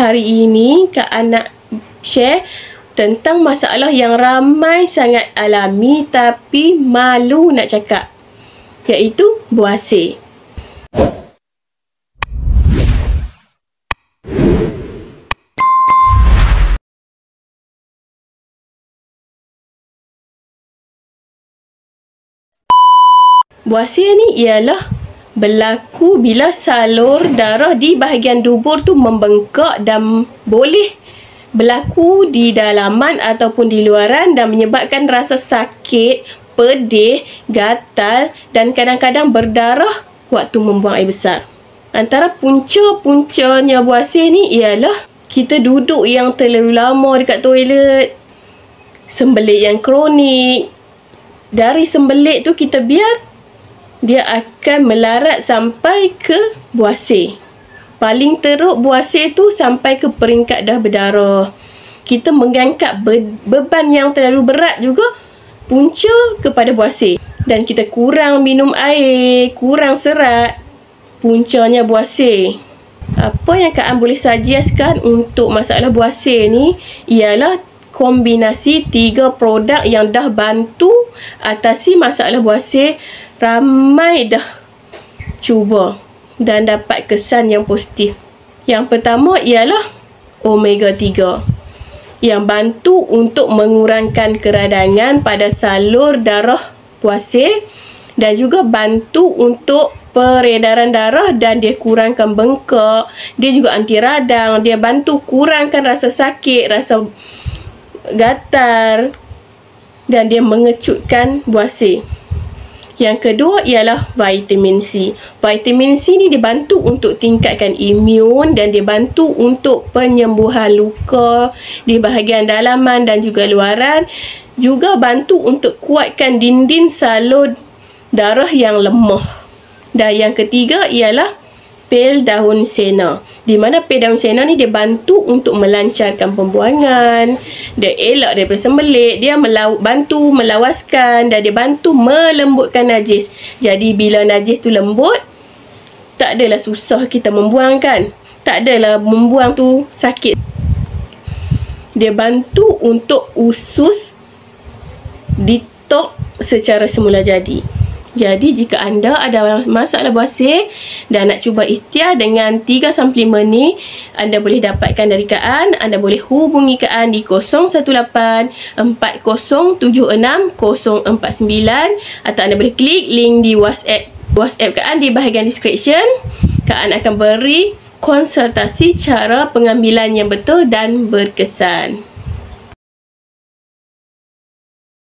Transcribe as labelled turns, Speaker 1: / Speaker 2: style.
Speaker 1: hari ini Kak An nak share tentang masalah yang ramai sangat alami tapi malu nak cakap, iaitu buasir. Buasir ni ialah berlaku bila salur darah di bahagian dubur tu membengkak dan boleh berlaku di dalaman ataupun di luaran dan menyebabkan rasa sakit, pedih, gatal dan kadang-kadang berdarah waktu membuang air besar. Antara punca-puncanya buasir ni ialah kita duduk yang terlalu lama dekat toilet, sembelit yang kronik. Dari sembelit tu kita biar dia akan melarat sampai ke buasir. Paling teruk buasir tu sampai ke peringkat dah berdarah. Kita mengangkat beban yang terlalu berat juga punca kepada buasir. Dan kita kurang minum air, kurang serat, puncanya buasir. Apa yang Kak An boleh suggestkan untuk masalah buasir ni ialah kombinasi 3 produk yang dah bantu atasi masalah buasir. Ramai dah cuba dan dapat kesan yang positif. Yang pertama ialah omega 3 yang bantu untuk mengurangkan keradangan pada salur darah buasir dan juga bantu untuk peredaran darah dan dia kurangkan bengkak, dia juga anti radang, dia bantu kurangkan rasa sakit, rasa gatal dan dia mengecutkan buasir. Yang kedua ialah vitamin C. Vitamin C ni dibantu untuk tingkatkan imun dan dibantu untuk penyembuhan luka di bahagian dalaman dan juga luaran. Juga bantu untuk kuatkan dinding salur darah yang lemah. Dan yang ketiga ialah pil daun sena. Di mana pil daun sena ni dia bantu untuk melancarkan pembuangan, dia elak daripada sembelit, dia bantu melawaskan dan dia bantu melembutkan najis. Jadi bila najis tu lembut, tak adalah susah kita membuang kan. Tak adalah membuang tu sakit. Dia bantu untuk usus detox secara semula jadi. Jadi jika anda ada masalah buasir dan nak cuba ikhtiar dengan 3 suplemen ni, anda boleh dapatkan dari Kak An. Anda boleh hubungi Kak An di 018 4076 049 atau anda boleh klik link di WhatsApp Kak An di bahagian description. Kak An akan beri konsultasi cara pengambilan yang betul dan berkesan.